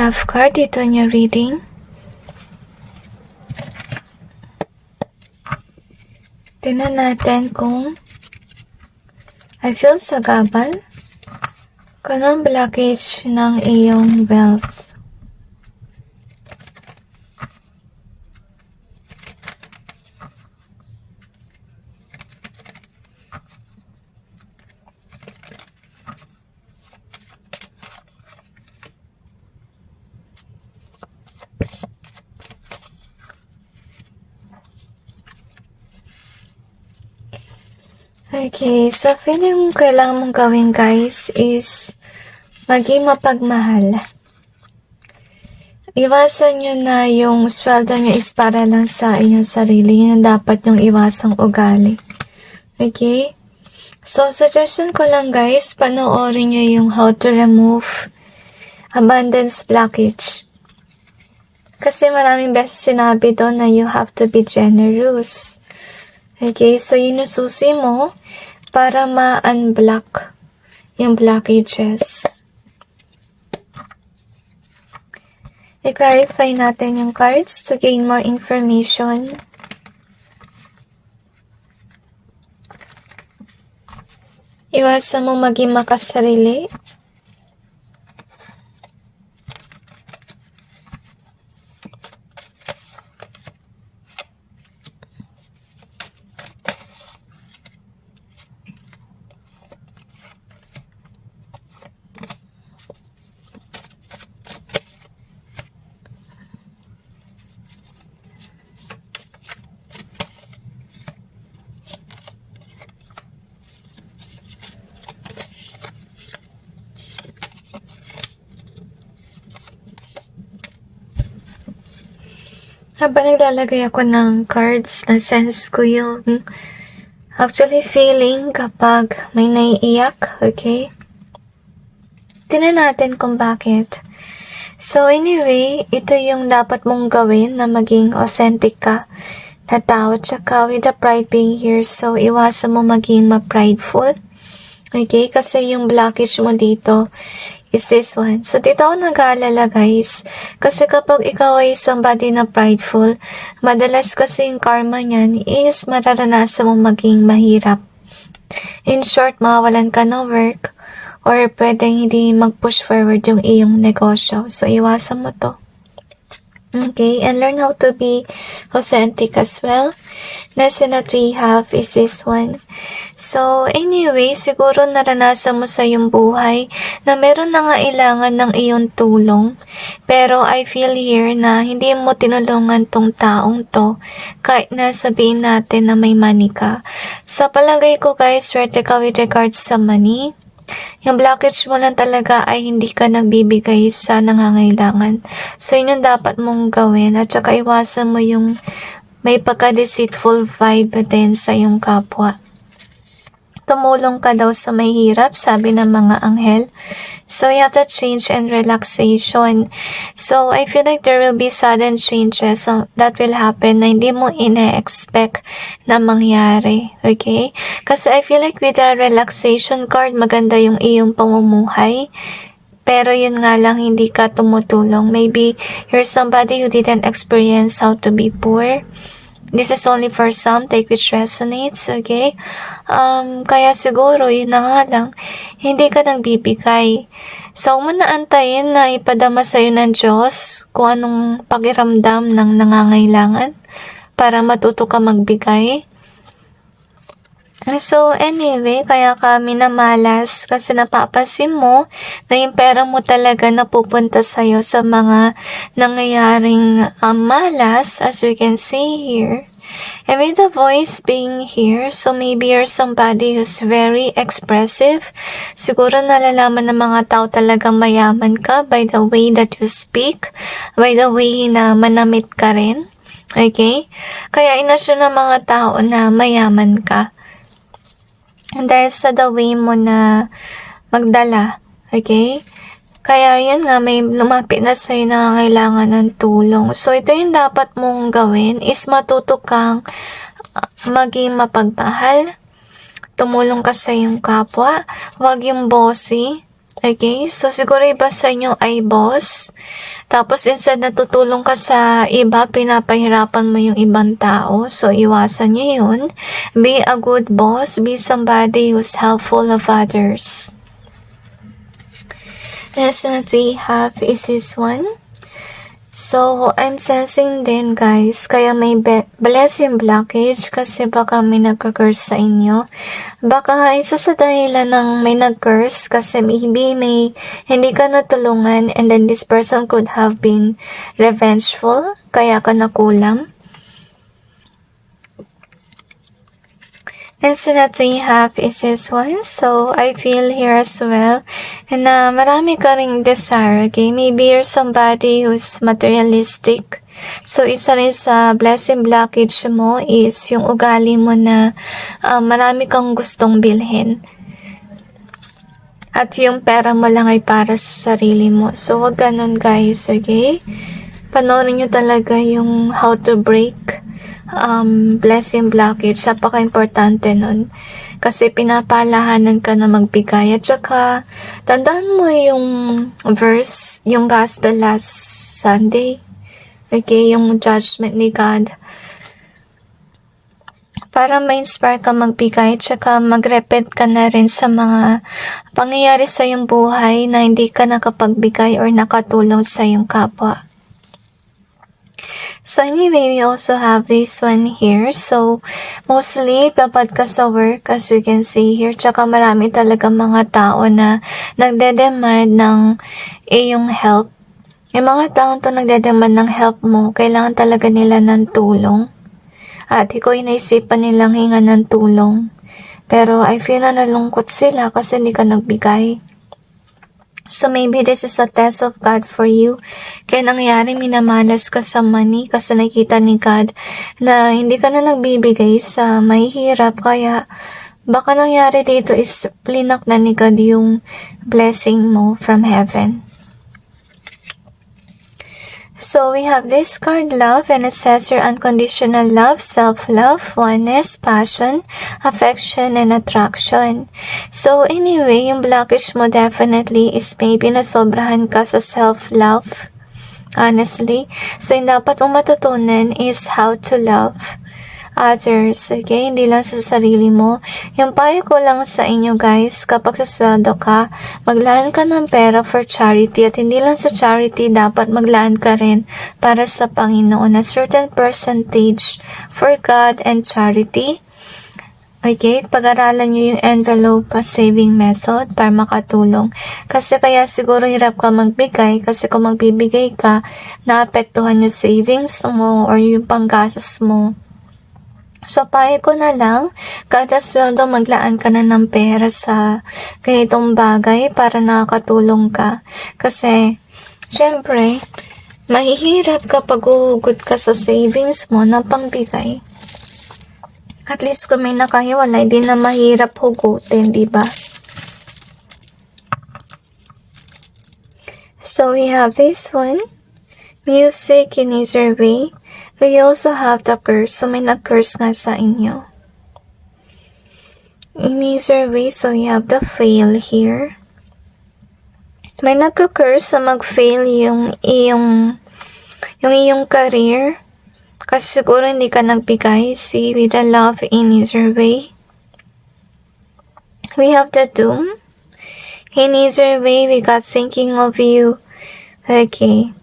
love card dito in your reading. Tingnan natin kung I feel sagabal, kung anong blockage ng iyong wealth. Okay, so feeling yung kailangan mong gawin guys is maging mapagmahal. Iwasan nyo na yung sweldo nyo is para lang sa inyong sarili. Yun ang dapat yung iwasang ugali. Okay? So, suggestion ko lang guys, panoorin nyo yung how to remove abundance blockage. Kasi maraming beses sinabi doon na you have to be generous. Okay, so yun yung susi mo para ma-unblock yung blockages. I-clarify natin yung cards to gain more information. Iwasan mo maging makasarili. Habang naglalagay ako ng cards, na-sense ko yung actually feeling kapag may naiiyak, okay? Tingnan natin kung bakit. So anyway, ito yung dapat mong gawin na maging authentic ka na tao. Tsaka with the pride being here, so iwasan mo maging ma-prideful. Okay? Kasi yung blockage mo dito is this one. So, dito ako nag-aalala guys. Kasi kapag ikaw ay somebody na prideful, madalas kasi yung karma niyan is mararanasan mo maging mahirap. In short, mawawalan ka ng work or pwedeng hindi mag-push forward yung iyong negosyo. So, iwasan mo to. Okay, and learn how to be authentic as well. Lesson that we have is this one. So, anyway, siguro naranasan mo sa iyong buhay na meron na ngailangan ng iyong tulong. Pero I feel here na hindi mo tinulungan tong taong to kahit na sabihin natin na may money ka. Sa palagay ko guys, swerte ka with regards sa money. Yung blockage mo lang talaga ay hindi ka nagbibigay sa nangangailangan. So, yun yung dapat mong gawin. At saka iwasan mo yung may pagka-deceitful vibe din sa iyong kapwa. Tumulong ka daw sa may hirap, sabi ng mga anghel. So, you have to change and relaxation. So, I feel like there will be sudden changes that will happen na hindi mo ine-expect na mangyari. Okay? Kasi I feel like with the relaxation card, maganda yung iyong pamumuhay. Pero yun nga lang, hindi ka tumutulong. Maybe you're somebody who didn't experience how to be poor. This is only for some, take which resonates, okay? Kaya siguro, yun na nga lang, hindi ka nagbibigay. So, huwag mo na antayin na ipadama sa'yo ng Diyos kung anong pakiramdam ng nangangailangan para matuto ka magbigay. So, anyway, kaya kami namalas kasi napapansin mo na yung pera mo talaga napupunta sa'yo sa mga nangyayaring malas, as you can see here. And with the voice being here, so maybe you're somebody who's very expressive. Siguro nalalaman ng mga tao talagang mayaman ka by the way that you speak, by the way na manamit ka rin. Okay? Kaya inasyon ng mga tao na mayaman ka. Dahil sa the way mo na magdala, okay? Kaya yun nga, may lumapit na sa'yo na kailangan ng tulong. So, ito yung dapat mong gawin is matuto kang maging mapagmahal, tumulong ka sa iyong kapwa, huwag yung bossy, Okay? So, siguro iba sa inyo ay boss. Tapos, instead na tutulong ka sa iba, pinapahirapan mo yung ibang tao. So, iwasan nyo yun. Be a good boss. Be somebody who's helpful of others. Next that we have is this one. So, I'm sensing din guys, kaya may blessing blockage kasi baka may nagka-curse sa inyo. Baka isa sa dahilan ng may nag-curse kasi maybe may hindi ka natulungan and then this person could have been revengeful, kaya ka nakulam. Next that we have is this one. So, I feel here as well. And marami ka ring desire, okay? Maybe you're somebody who's materialistic. So, isa rin sa blessing blockage mo is yung ugali mo na marami kang gustong bilhin. At yung pera mo lang ay para sa sarili mo. So, wag ganun guys, okay? Panoorin nyo talaga yung how to break blessing blockage. Napaka-importante nun. Kasi pinapalahanan ka na magbigay. At saka, tandaan mo yung verse, yung gospel last Sunday. Okay, yung judgment ni God. Para ma-inspire ka magbigay, tsaka mag-repeat ka na rin sa mga pangyayari sa iyong buhay na hindi ka nakapagbigay or nakatulong sa iyong kapwa. So anyway, we also have this one here. So, mostly, kapag ka sa work, as you can see here, tsaka marami talaga mga tao na nagde-demand ng iyong help. Yung mga taong to nagde-demand ng help mo, kailangan talaga nila ng tulong. At ikaw yung naisipan nilang hinga ng tulong. Pero I feel na nalungkot sila kasi hindi ka nagbigay. So maybe this is a test of God for you. Kaya nangyari, minamalas ka sa money kasi nakita ni God na hindi ka na nagbibigay sa mahihirap. Kaya baka nangyari dito is plinak na ni God yung blessing mo from heaven. So we have this card, love, and it says your unconditional love, self-love, oneness, passion, affection, and attraction. So anyway, yung blockage mo definitely is maybe nasobrahan ka sa self-love, honestly. So yung dapat mong matutunan is how to love others, okay? Hindi lang sa sarili mo. Yung payo ko lang sa inyo guys, kapag sasweldo ka, maglaan ka ng pera for charity at hindi lang sa charity, dapat maglaan ka rin para sa Panginoon na certain percentage for God and charity. Okay, pag-aralan nyo yung envelope saving method para makatulong. Kasi kaya siguro hirap ka magbigay kasi kung magbibigay ka, naapektuhan yung savings mo or yung panggastos mo. So, payo ko na lang, kada sweldo maglaan ka na ng pera sa ganitong bagay para nakakatulong ka. Kasi, syempre, mahihirap kapag uhugot ka sa savings mo na pangbigay. At least kung may nakahiwalay, di na mahirap hugutin, diba? So, we have this one. Music in either way. We also have the curse. So, may nag-curse nga sa inyo. In either way, so we have the fail here. May nag-curse sa mag-fail yung iyong career. Kasi siguro hindi ka nagbigay. See, with the love in either way. We have the doom. In either way, we got thinking of you. Okay.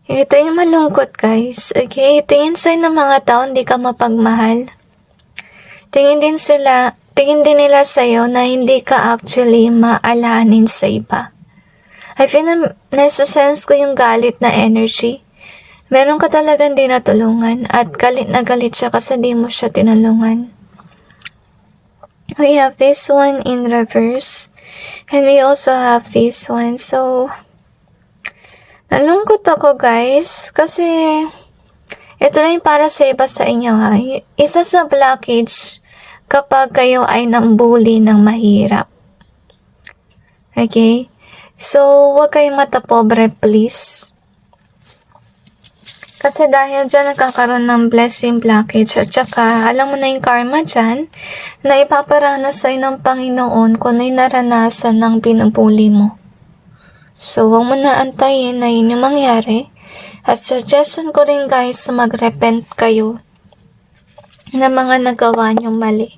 Ito yung malungkot guys. Okay, tingin sa'yo ng mga tao hindi ka mapagmahal. Tingin din nila sa'yo na hindi ka actually maalahanin sa iba. I feel na nasa-sense ko yung galit na energy. Meron ka talagang di natulungan at galit na galit siya kasi di mo siya tinulungan. We have this one in reverse and we also have this one. So, nalungkot ako guys kasi ito na yung para sa iba sa inyo ha. Isa sa blockage kapag kayo ay nambuli ng mahirap. Okay? So, huwag kayong matapobre please. Kasi dahil dyan nagkakaroon ng blessing blockage at saka alam mo na yung karma dyan na ipaparanas sa'yo ng Panginoon kung ano yung naranasan ng pinupuli mo. So, huwag mo na antayin na yun yung mangyari. At suggestion ko rin guys, mag-repent kayo na mga nagawa niyong mali.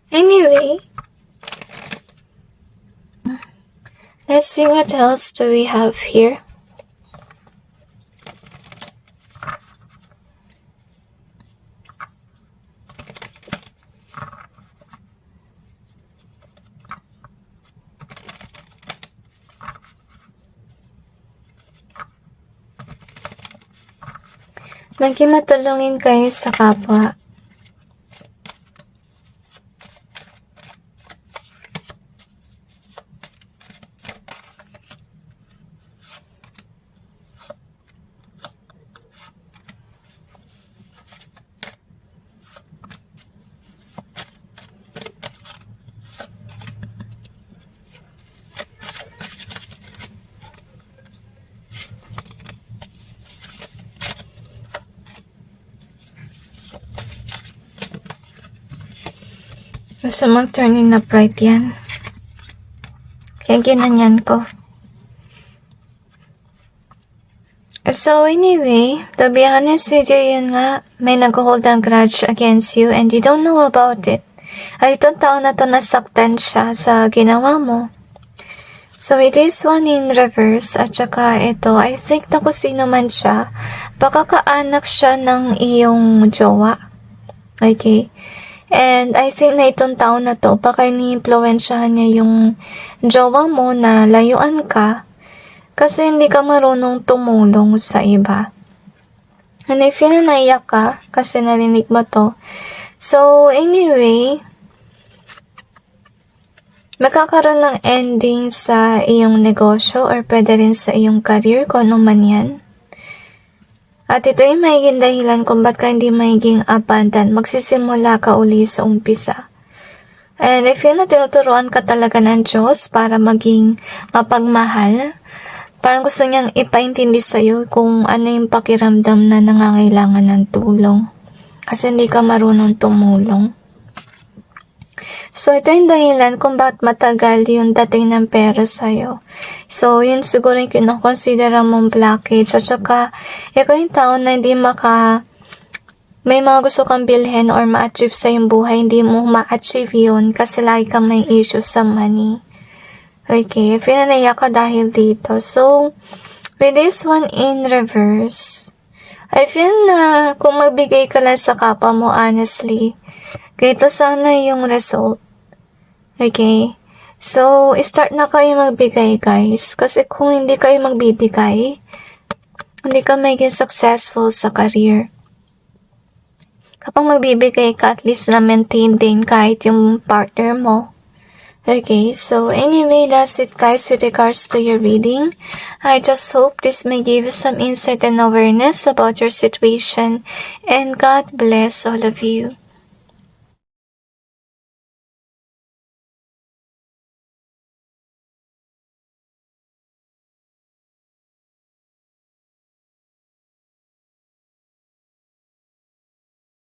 Anyway, let's see what else do we have here. Maging matulungin kayo sa kapwa. Gusto mag-turn in upright yan. Kaya ginanyan ko. So anyway, to be honest with you, yun nga, may nag-hold ang grudge against you and you don't know about it. At itong taon na to nasaktan siya sa ginawa mo. So it is one in reverse at saka ito, I think na kung sino man siya, baka kaanak siya ng iyong jowa. Okay? And I think na itong taon na to, baka ini-influensyahan niya yung jowa mo na layuan ka kasi hindi ka marunong tumulong sa iba. And I feel na naiyak ka kasi narinig mo to. So anyway, magkakaroon ng ending sa iyong negosyo or pwede rin sa iyong career kung ano man yan. At ito yung magiging dahilan kung ba't ka hindi magiging abundant. Magsisimula ka uli sa umpisa. And I feel na tinuturuan ka talaga ng Diyos para maging mapagmahal. Parang gusto niyang ipaintindi sa'yo kung ano yung pakiramdam na nangangailangan ng tulong. Kasi hindi ka marunong tumulong. So, ito yung dahilan kung bakit matagal yung dating ng pera sa'yo. So, yun siguro yung kinoconsidera mong blockage. At saka, ikaw yung tao na hindi may mga gusto kang bilhin or ma-achieve sa yung buhay, hindi mo ma-achieve yun kasi lagi kang may issue sa money. Okay, pinanaya ka dahil dito. So, with this one in reverse, I feel na kung magbigay ka lang sa kapwa mo honestly, ganito sana yung result. Okay? So, start na kayo magbigay, guys. Kasi kung hindi kayo magbibigay, hindi ka maging successful sa career. Kapag magbibigay ka, at least na maintain din kahit yung partner mo. Okay, so anyway, that's it guys with regards to your reading. I just hope this may give you some insight and awareness about your situation. And God bless all of you.